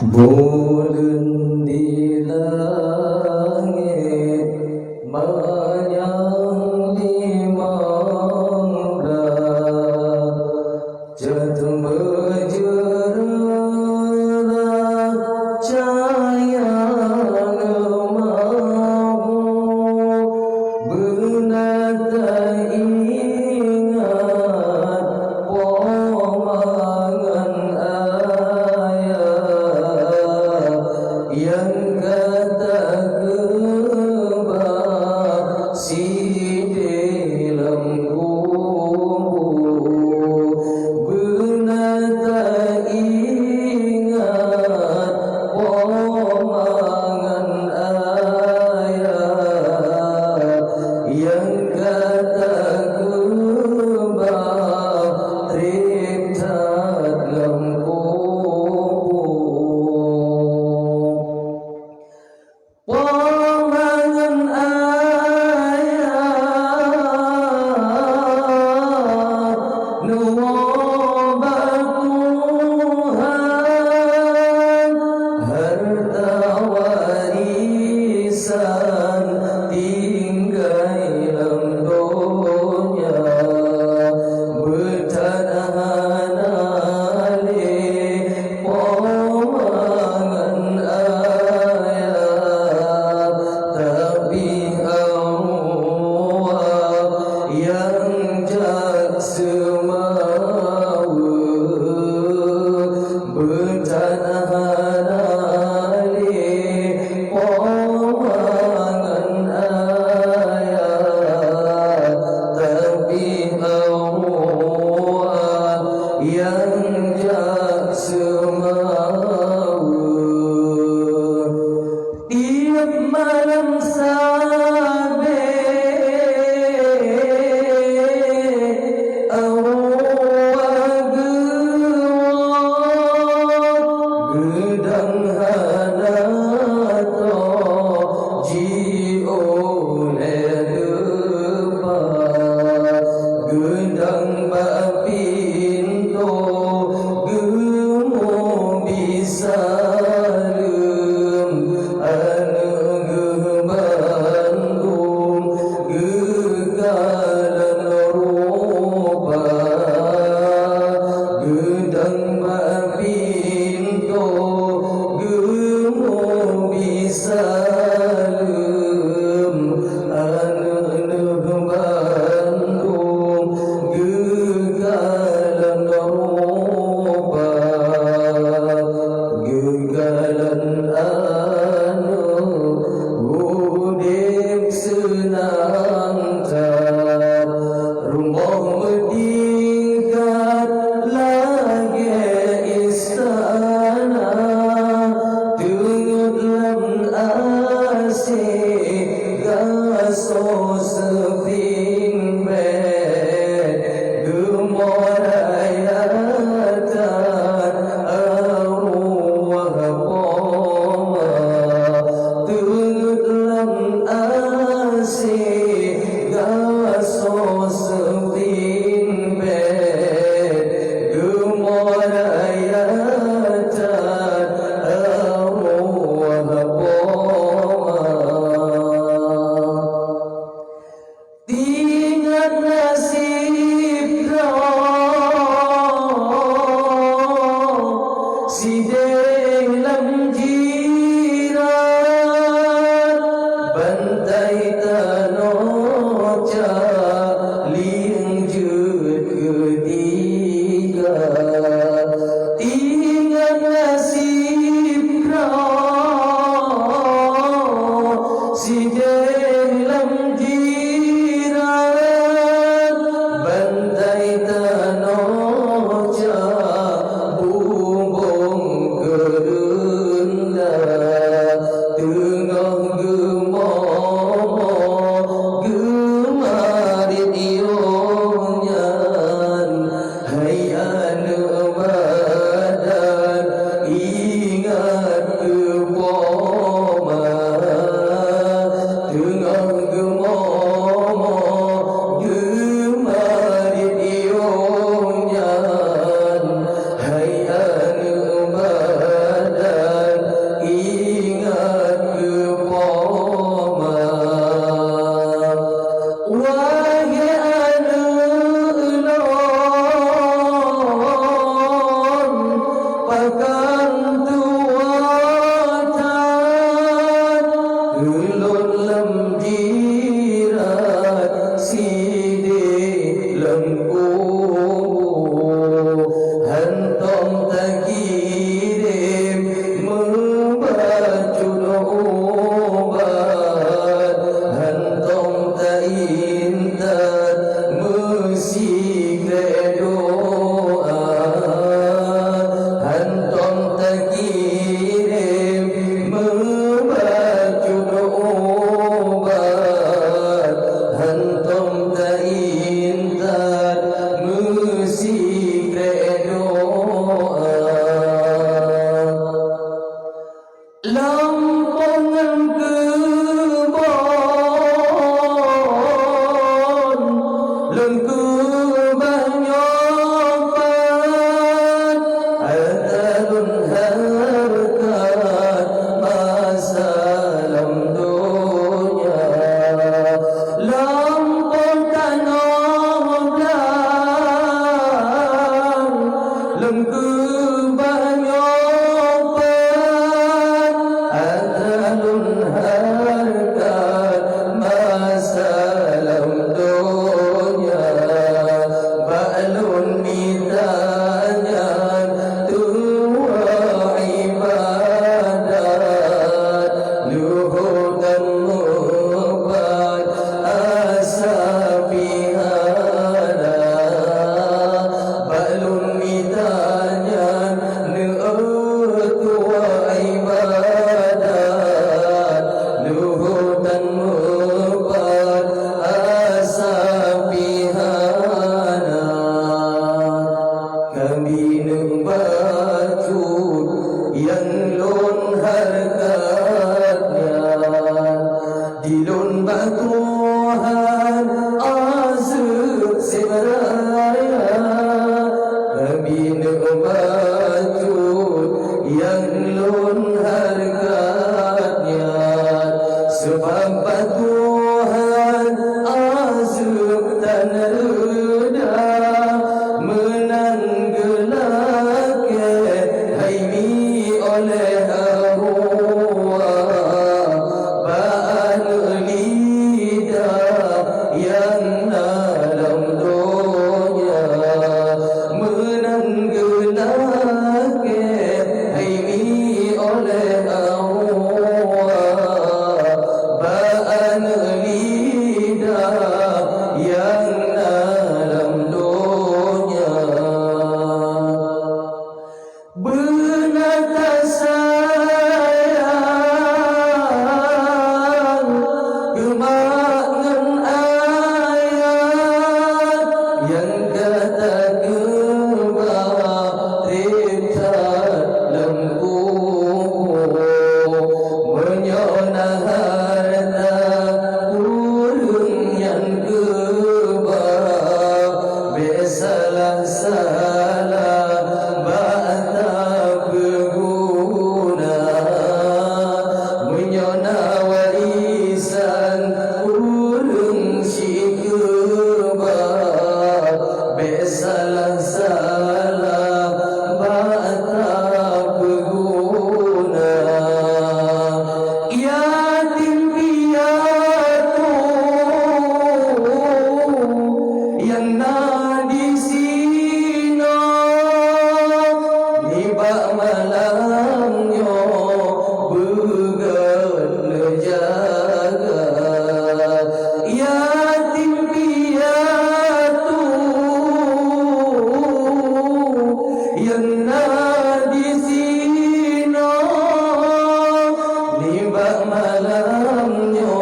Bulan di langit menyang limang jatuh berjerah cahaya ngemamu benar tak ingat pomangan yang kata kebak si dalam kubur benar tak ingat pomangan yang kata kebak teriptat dalam pomangan nuwabah Tuhan harta warisan tinggal dalam dunia bertahan alih pomangan yang jak semawa bertahan alih pomangan tapi Allah yang jak semawa tiap malam gedang hanato ji oleh depan gedang bapinto gemu bisa anu gebandung gegalan rupa gedang bapinto gemu bisa anu gebandung gegalan rupa gegalan anu udip senang rumah meningkat lagi istana tenggelam asik gaso seping bed gemorayatan arwah poma tenggelam asik gaso seping bed gemorayatan arwah poma ingat nasib si dalam jiran bantai tanoca linjut ketiga ingat nasib si dalam jiran bantai tanoca bumbung kerunda tengah gemomo gemarit ionyan hai anu dalam kebanyakan atalun harkat masalah dunia ba'lun mitanya tua ibadat luhur dan mubat asabihana ba'lun mitanya tua ibadat luhur dan mubat asabihana kami membaca yang lon harkatnya di lon batuhan azab seberaya kami membaca yang lon harkatnya sebab batuhan azab dan reda menanggelak haimi oleh hawa ba'an lidah yang dalam dunia menanggelak haimi oleh hawa ba'an lidah yang dalam dunia benata sayang kemaknan ayat yang kata kebah rintat lembu menyona harta kurung yang kebah besalah salah ba'ta berguna menyona warisan kurung si kebah besalah salah ba'ta berguna yatim piatu yang di sino nibak malamnya begat lejaga yatim piatu yang di sino nibak malamnya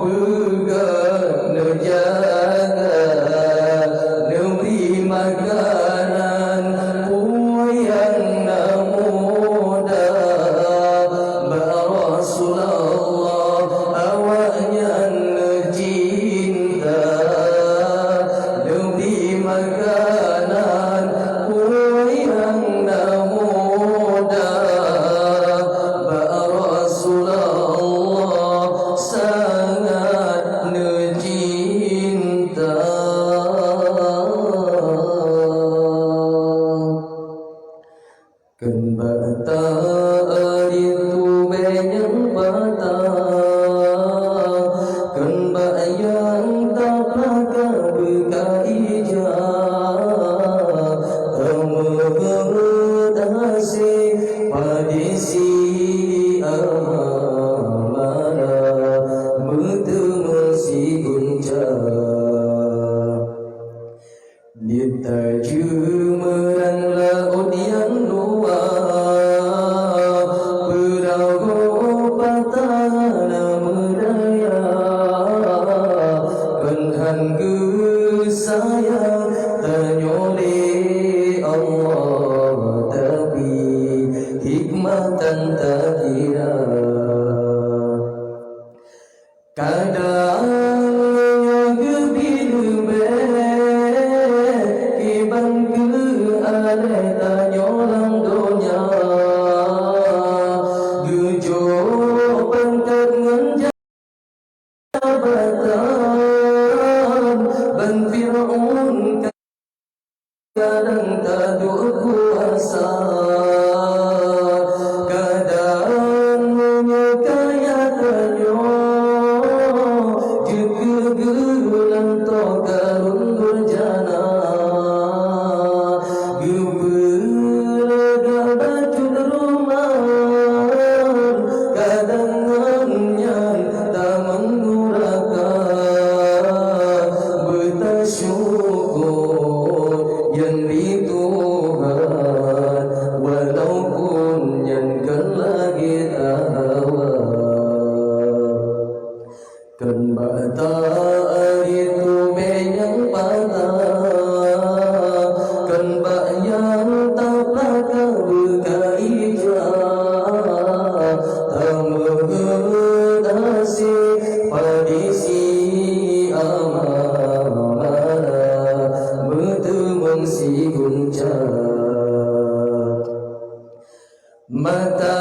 begat lejaga memberi makanan yang muda Rasulullah awaknya cinta memberi makanan yang muda Rasulullah sangat cinta Kembata itu banyak bata Kembata yang tak pernah berkaija Temugertasi padisi amara bertemu si gunca Diterjemahkan laut yang luas Perahu patana merdaya Kenhan sayang ternyoleh Allah Tapi hikmah dan tak kira Kadang gebiru Iban ke ale tanyolang donya Gujo pangkat menjabatan Ban Fir'aun kadang tak ada kuasa, kadang menyukaya tanyo jika gelang tokarun berjana guberaga bacun rumah kadang yang tak mengurangkan bertasyukur yang di Tuhan walaupun yang kan lagi tawa kan bata itu banyak patah kan yang tak pelaka berkaijah tak menghedasi padisi amanah bertemang si guncang mata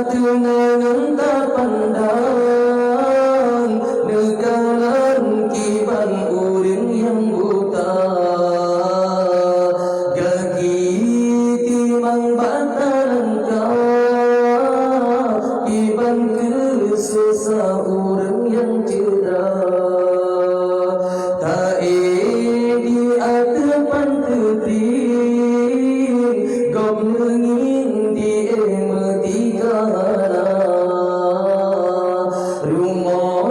tenangan tak pandang negalan kiban uring yang buta gagi timang batalan kau kiban kesesa uring yang cedera tak di atepan ketring kau menging di emetigala rumah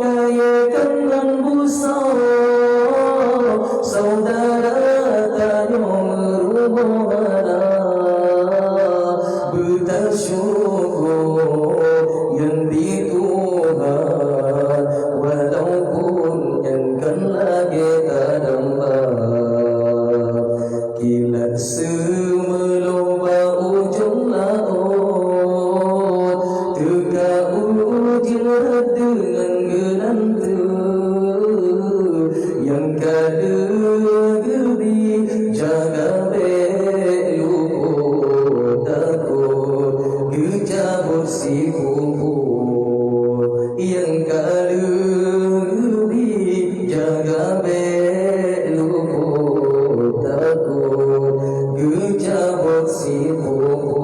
kaya kenang busa saudara tanyo merumahana bertasyukur yang di Tuhan walaupun yang kan lagi kadampak kilat semelomba ujung laut teka ujil dengan genantu yang kada gebi jaga beluput takut kejabut si kubur yang kada gebi jaga beluput takut kejabut si kubur.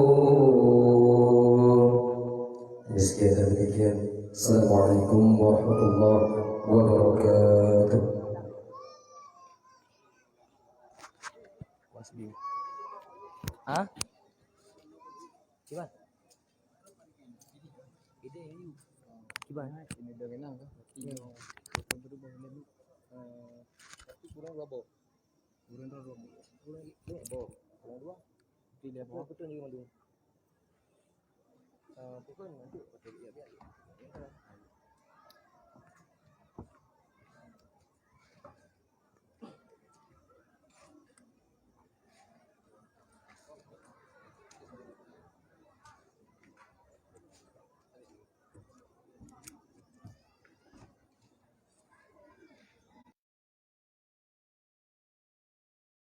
Sekian demikian. Assalamualaikum warahmatullahi wabarakatuh. Hah? Kiban? Kiban? Ini dah renang ke? Ini betul berubah ini. Tapi kurang berapa? Kurang berapa? Kurang dua. Pilih apa? Betul ni malu. Pukul nanti betul dia biar.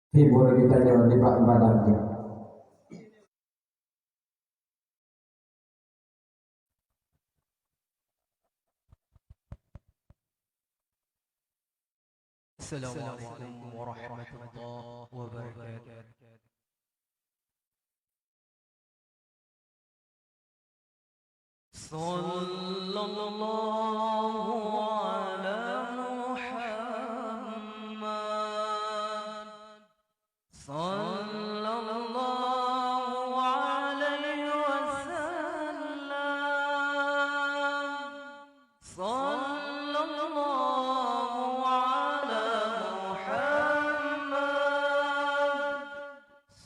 Hibur kita nyawa di Pak Badan. Assalamualaikum warahmatullahi wabarakatuh. Sallallahu ala Muhammad. Sallallahu alaihi wasallam. Sallallahu ala Muhammad.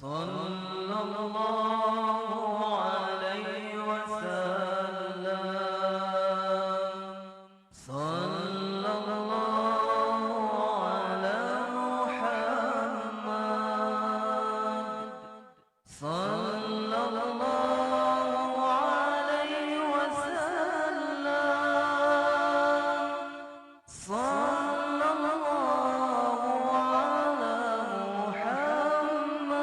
Sallallahu alaihi wasallam. Sallallahu ala Muhammad. Sallallahu alaihi wasallam. Sallallahu ala Muhammad.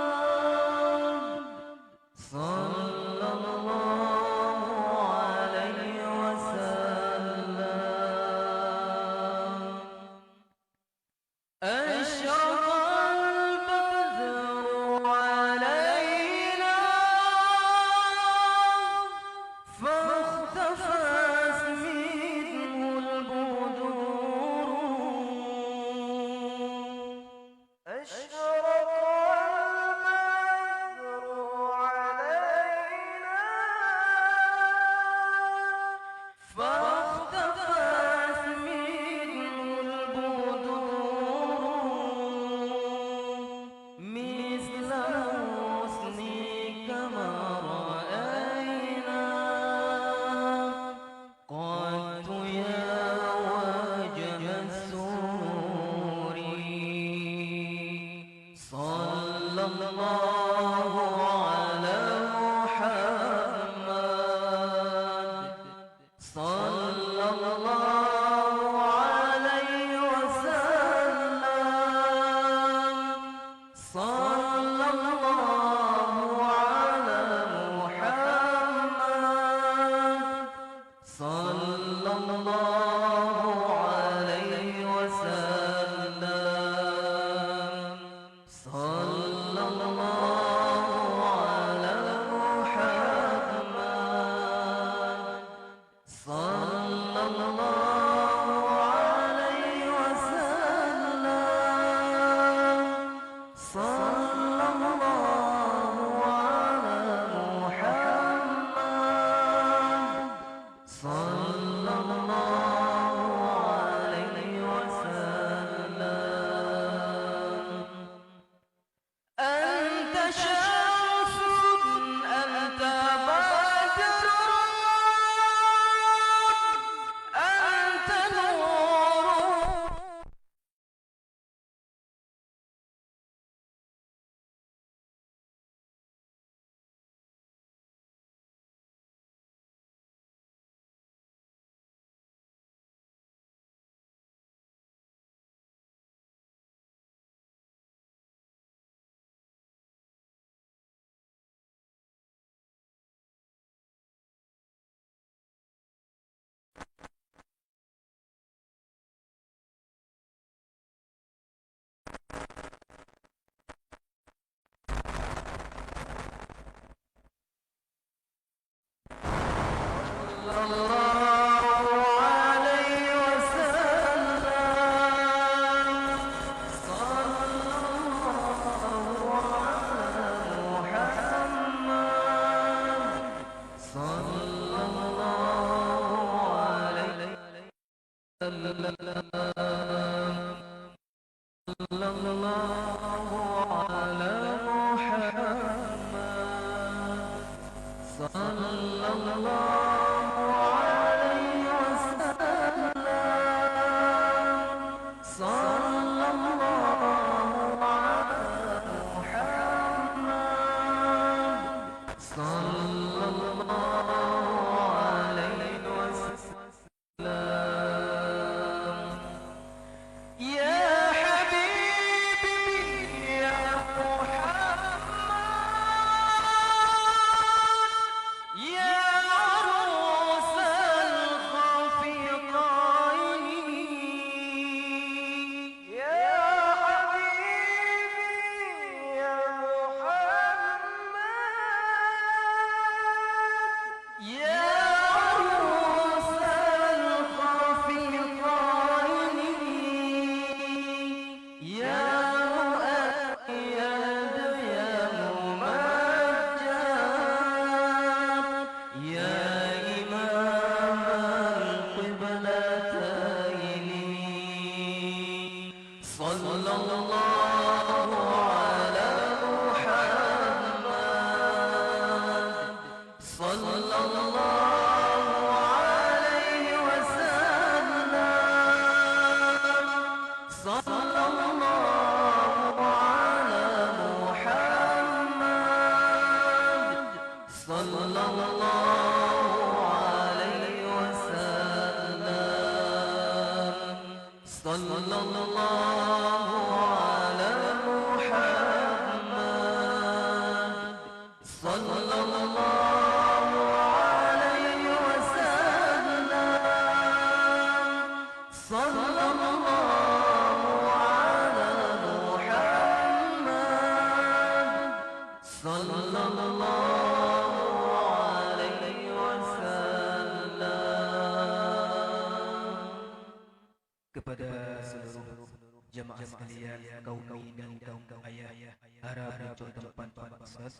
Kepada seluruh jemaah sekalian, kaum ini dan kaum ayah, harap dicuk tempat maksud.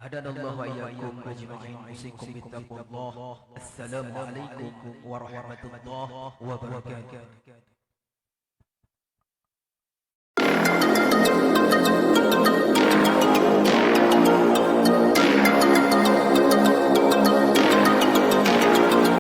Hadanallahu wa iyyakum ajma'in. Usikum bittaqwallah. Assalamualaikum warahmatullahi wabarakatuh.